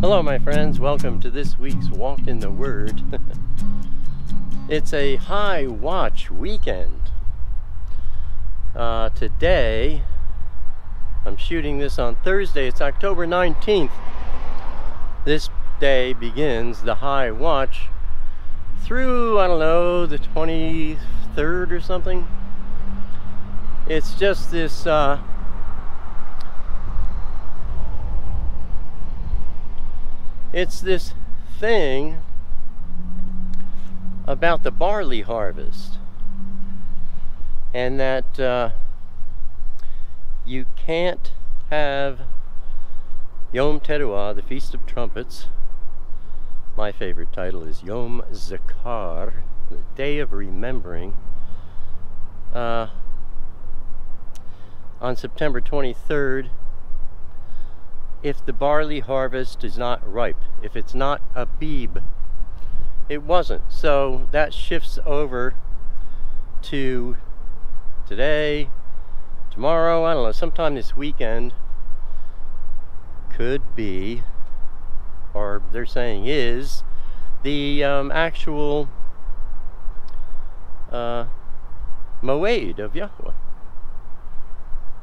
Hello my friends, welcome to this week's Walk in the Word. It's a high watch weekend. Today, I'm shooting this on Thursday, it's October 19th. This day begins the high watch through, I don't know, the 23rd or something. It's just this it's this thing about the barley harvest, and that you can't have Yom Teruah, the Feast of Trumpets. My favorite title is Yom Zakar, the Day of Remembering, on September 23rd, if the barley harvest is not ripe, if it's not Abib. It wasn't. So that shifts over to today, tomorrow, I don't know, sometime this weekend. Could be, or they're saying is, the actual Moed of Yuhshua.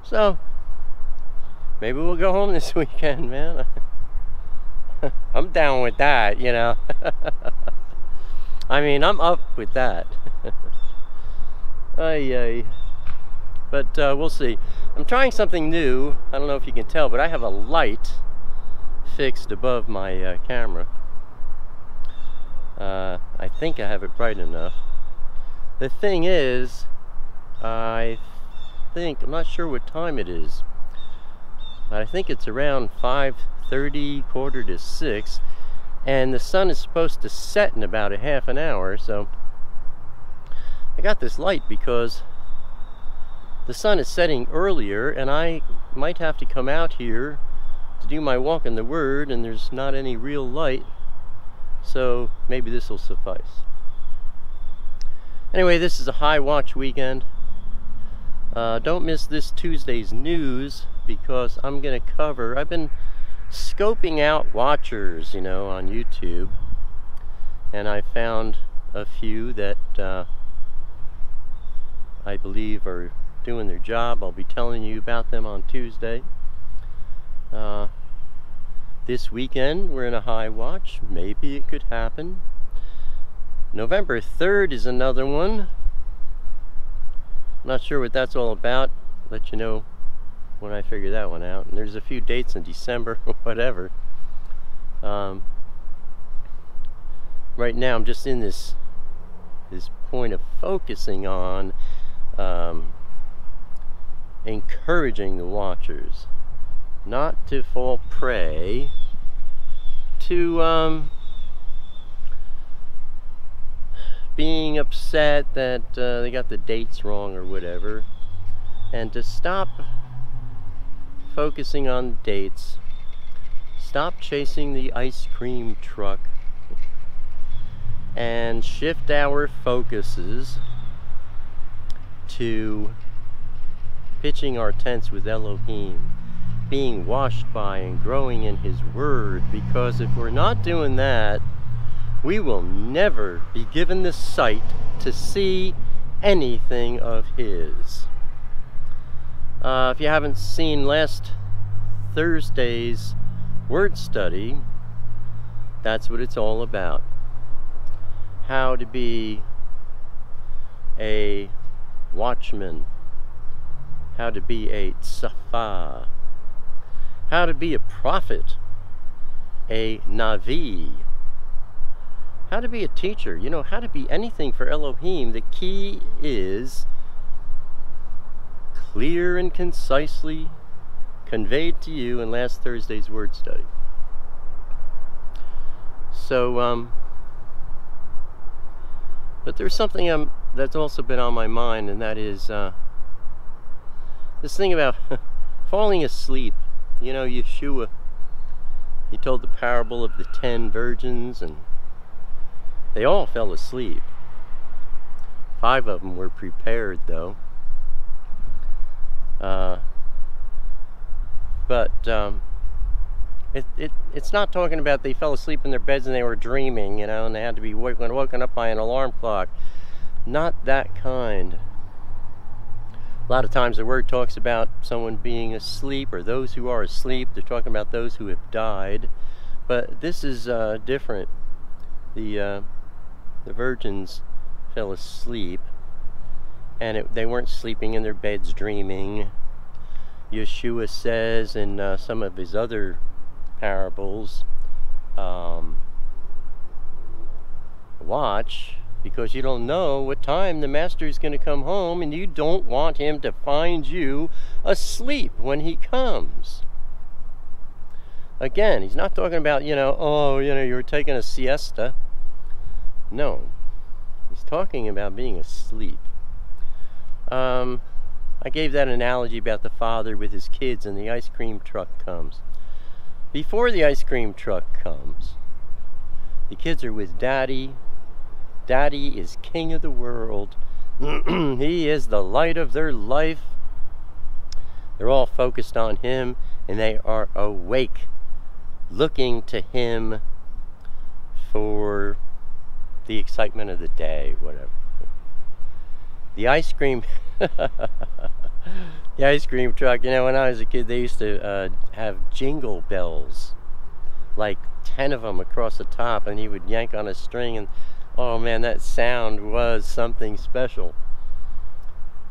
So maybe we'll go home this weekend, man. I'm down with that, you know. I mean, I'm up with that. Ay. But we'll see. I'm trying something new. I don't know if you can tell, but I have a light fixed above my camera. I think I have it bright enough. The thing is, I'm not sure what time it is. I think it's around 5:30, quarter to 6, and the sun is supposed to set in about a half an hour. So I got this light because the sun is setting earlier, and I might have to come out here to do my walk in the Word, and there's not any real light, so maybe this will suffice. Anyway, this is a high watch weekend. Don't miss this Tuesday's news, because I'm going to cover, I've been scoping out watchers, you know, on YouTube, and I found a few that I believe are doing their job. I'll be telling you about them on Tuesday. This weekend we're in a high watch. Maybe it could happen. November 3rd is another one. I'm not sure what that's all about. Let you know when I figure that one out. And there's a few dates in December or whatever. Right now I'm just in this point of focusing on encouraging the watchers not to fall prey to being upset that they got the dates wrong or whatever, and to stop focusing on dates, stop chasing the ice cream truck, and shift our focuses to pitching our tents with Elohim, being washed by and growing in His Word, because if we're not doing that, we will never be given the sight to see anything of His. If you haven't seen last Thursday's word study, that's what it's all about. How to be a watchman, how to be a tzafah, how to be a prophet, a navi, how to be a teacher, you know, how to be anything for Elohim. The key is clear and concisely conveyed to you in last Thursday's word study. So, but there's something that's also been on my mind, and that is this thing about falling asleep. You know, Yuhshua, he told the parable of the 10 virgins, and they all fell asleep. 5 of them were prepared, though. But It's not talking about they fell asleep in their beds and they were dreaming, you know, and they had to be woken up by an alarm clock. Not that kind. A lot of times the word talks about someone being asleep, or those who are asleep. They're talking about those who have died. But this is different. The virgins fell asleep, and they weren't sleeping in their beds dreaming. Yuhshua says in some of his other parables, watch, because you don't know what time the master is going to come home, and you don't want him to find you asleep when he comes. Again, he's not talking about, you know, you were taking a siesta. No, he's talking about being asleep. I gave that analogy about the father with his kids and the ice cream truck comes. Before the ice cream truck comes, the kids are with Daddy. Daddy is king of the world. He is the light of their life. They're all focused on him, and they are awake, looking to him for the excitement of the day, whatever. The ice cream the ice cream truck, you know, when I was a kid, they used to have jingle bells, like 10 of them across the top, and he would yank on a string, and oh man, that sound was something special.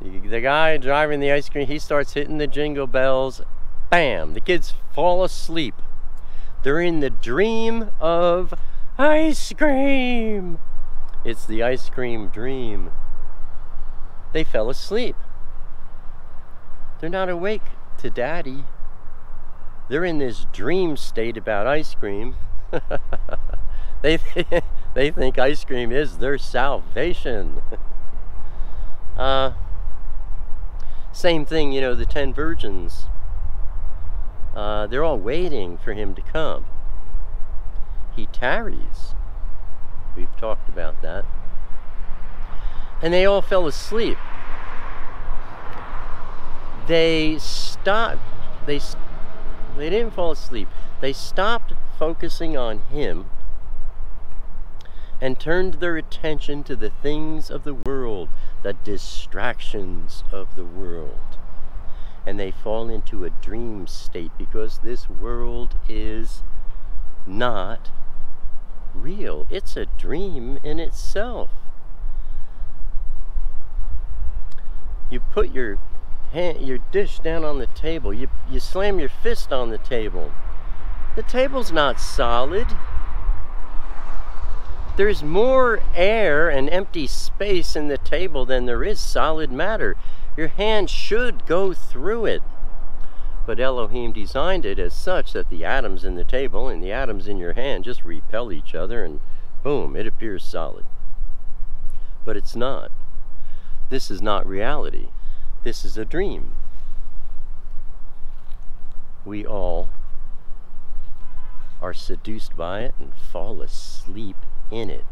The guy driving the ice cream, he starts hitting the jingle bells, bam, the kids fall asleep. They're in the dream of ice cream. It's the ice cream dream. They fell asleep. They're not awake to Daddy. They're in this dream state about ice cream. They think ice cream is their salvation. Same thing, you know, the 10 virgins. They're all waiting for him to come. He tarries. We've talked about that. And they all fell asleep. They stopped. They didn't fall asleep. They stopped focusing on him and turned their attention to the things of the world, the distractions of the world. And they fall into a dream state because this world is not real. It's a dream in itself. You put your dish down on the table. You slam your fist on the table. The table's not solid. There's more air and empty space in the table than there is solid matter. Your hand should go through it. But Elohim designed it as such that the atoms in the table and the atoms in your hand just repel each other, and boom, it appears solid. But it's not. This is not reality. This is a dream. We all are seduced by it and fall asleep in it.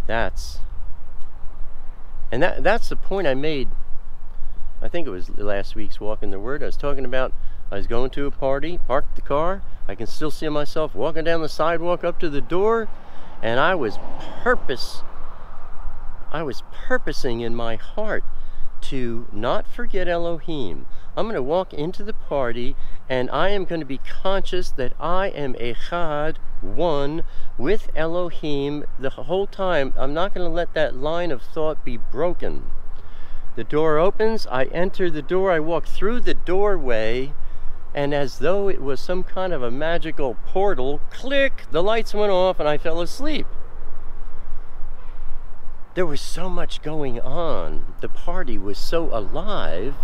That's the point I made. I think it was last week's Walk in the Word. I was talking about, I was going to a party, parked the car. I can still see myself walking down the sidewalk up to the door, and I was purposing in my heart to not forget Elohim. I'm going to walk into the party, and I am going to be conscious that I am echad, one with Elohim the whole time. I'm not going to let that line of thought be broken. The door opens, I enter the door, I walk through the doorway, and as though it was some kind of a magical portal, click, the lights went off, and I fell asleep. There was so much going on. The party was so alive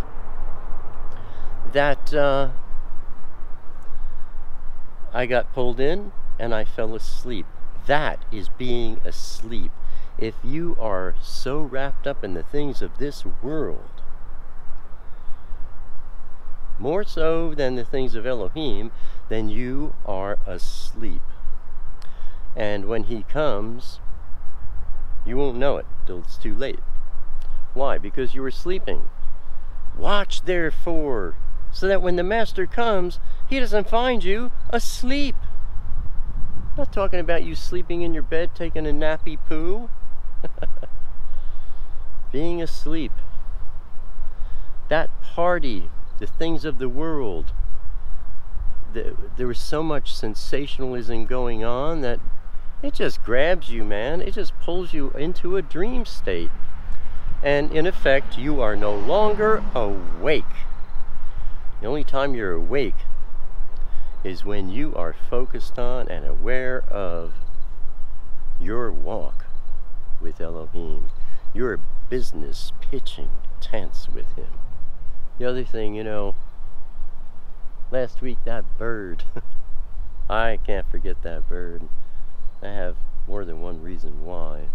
that I got pulled in and I fell asleep. That is being asleep. If you are so wrapped up in the things of this world, more so than the things of Elohim, then you are asleep. And when he comes, you won't know it till it's too late. Why? Because you were sleeping. Watch therefore, so that when the master comes, He doesn't find you asleep. I'm not talking about you sleeping in your bed taking a nappy poo. Being asleep. That party, the things of the world, there was so much sensationalism going on that it just grabs you, man. It just pulls you into a dream state. And in effect, you are no longer awake. The only time you're awake is when you are focused on and aware of your walk with Elohim, your business pitching tents with him. The other thing, you know, last week that bird, I can't forget that bird. I have more than one reason why.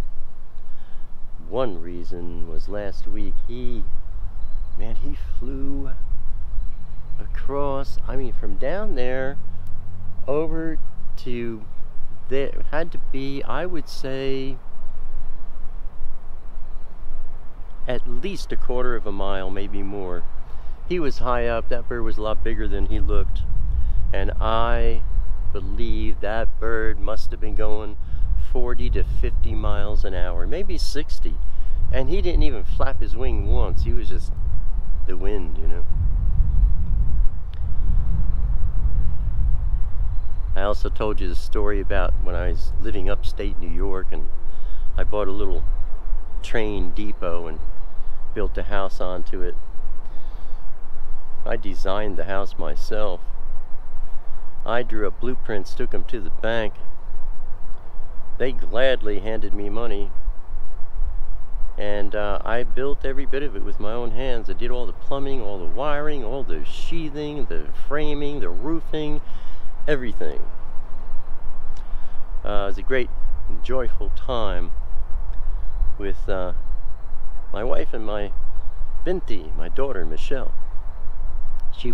One reason was last week he flew across, I mean from down there over to there. It had to be, I would say, at least a quarter of a mile, maybe more. He was high up. That bird was a lot bigger than he looked, and I believe that bird must have been going 40 to 50 miles an hour, maybe 60, and he didn't even flap his wing once. He was just the wind, you know. I also told you the story about when I was living upstate New York and I bought a little train depot and built a house onto it. I designed the house myself. I drew up blueprints, took them to the bank. They gladly handed me money, and I built every bit of it with my own hands. I did all the plumbing, all the wiring, all the sheathing, the framing, the roofing, everything. It was a great, joyful time with my wife and my Binti, my daughter, Michelle.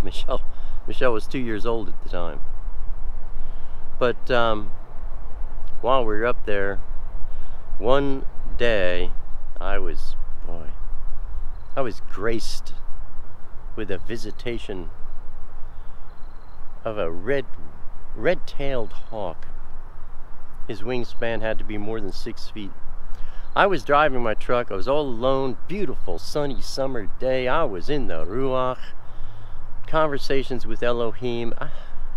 Michelle was 2 years old at the time. But while we were up there, one day I was graced with a visitation of a red-tailed hawk. His wingspan had to be more than 6 feet. I was driving my truck. I was all alone. Beautiful sunny summer day. I was in the Ruach. Conversations with Elohim.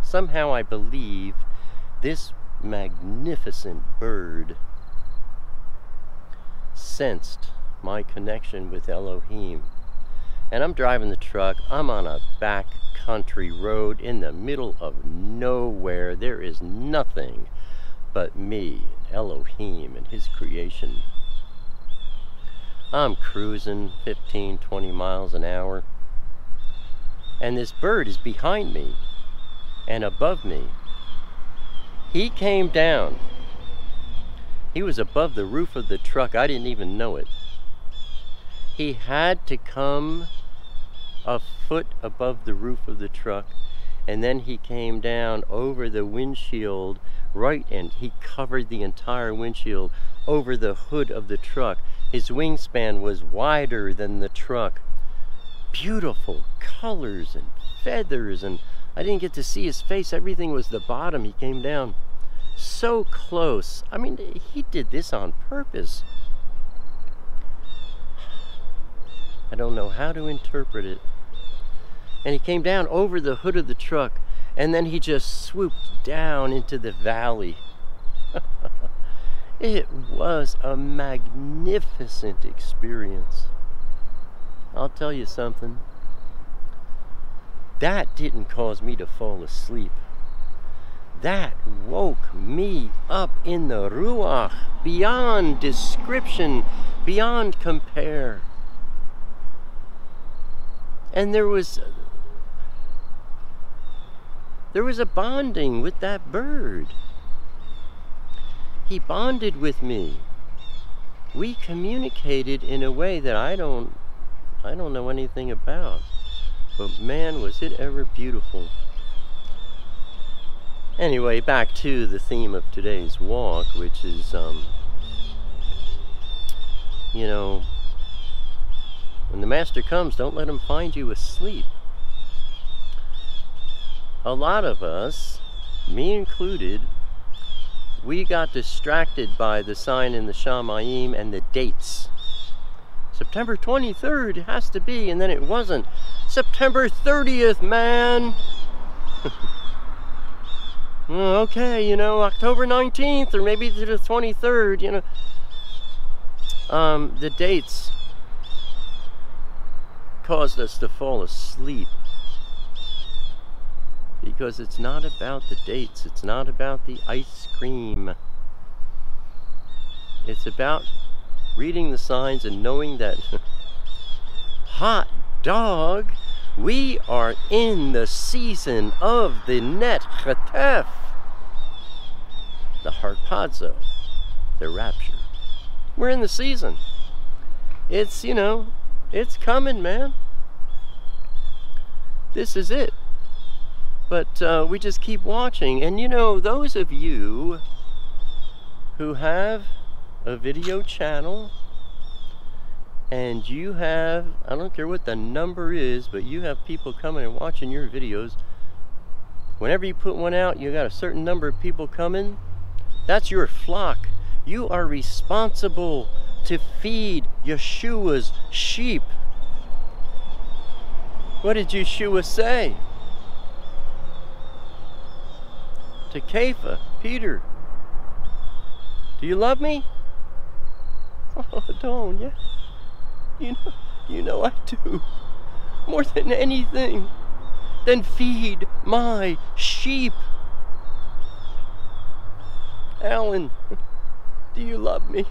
Somehow I believe this magnificent bird sensed my connection with Elohim. And I'm driving the truck. I'm on a back country road in the middle of nowhere. There is nothing but me, Elohim, and his creation. I'm cruising 15, 20 miles an hour. And this bird is behind me and above me. He came down. He was above the roof of the truck. I didn't even know it. He had to come a foot above the roof of the truck, and then he came down over the windshield, right, and he covered the entire windshield over the hood of the truck. His wingspan was wider than the truck. Beautiful colors and feathers, and I didn't get to see his face. Everything was the bottom. He came down so close. I mean, he did this on purpose. I don't know how to interpret it. And he came down over the hood of the truck, and then he just swooped down into the valley. It was a magnificent experience. I'll tell you something. That didn't cause me to fall asleep. That woke me up in the Ruach beyond description, beyond compare. And there was a bonding with that bird. He bonded with me. We communicated in a way that I don't know anything about. But man, was it ever beautiful. Anyway, back to the theme of today's walk, which is, you know, when the Master comes, don't let him find you asleep. a lot of us, me included, we got distracted by the sign in the Shamayim and the dates. September 23rd, it has to be, and then it wasn't. September 30th, man! Okay, you know, October 19th, or maybe the 23rd, you know. The dates caused us to fall asleep. Because it's not about the dates, it's not about the ice cream. It's about reading the signs and knowing that, hot dog, we are in the season of the net chetef, the harpazo, the rapture. We're in the season. It's, you know, it's coming, man. This is it. But we just keep watching. And you know, those of you who have a video channel and you have, I don't care what the number is, but you have people coming and watching your videos. Whenever you put one out, you got a certain number of people coming. That's your flock. You are responsible to feed Yeshua's sheep. What did Yuhshua say? To Kepha, Peter, do you love me? Oh, don't, yeah. You know I do. More than anything. Then feed my sheep. Alan, do you love me?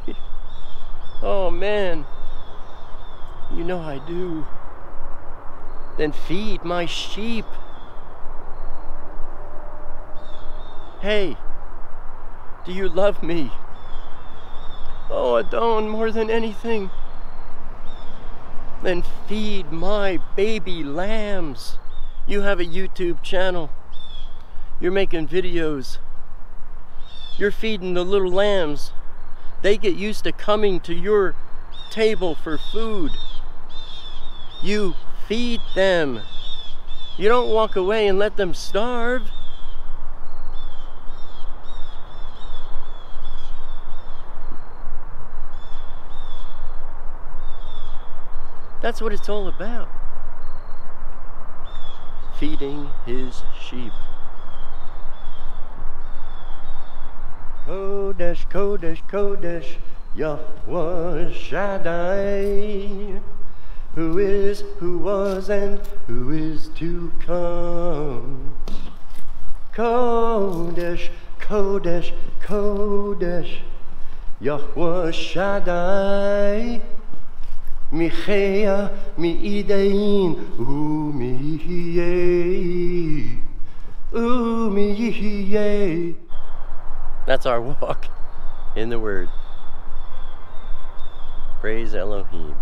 Oh man, you know I do. Then feed my sheep. Hey, do you love me? Oh, Adon, more than anything. Then feed my baby lambs. You have a YouTube channel. You're making videos. You're feeding the little lambs. They get used to coming to your table for food. You feed them. You don't walk away and let them starve. That's what it's all about. Feeding his sheep. Kodesh, Kodesh, Kodesh, Yahweh Shaddai, who is, who was, and who is to come. Kodesh, Kodesh, Kodesh, Yahweh Shaddai, Michea, Mi'idein, Umihiye, Umihiye. That's our walk in the Word. Praise Elohim.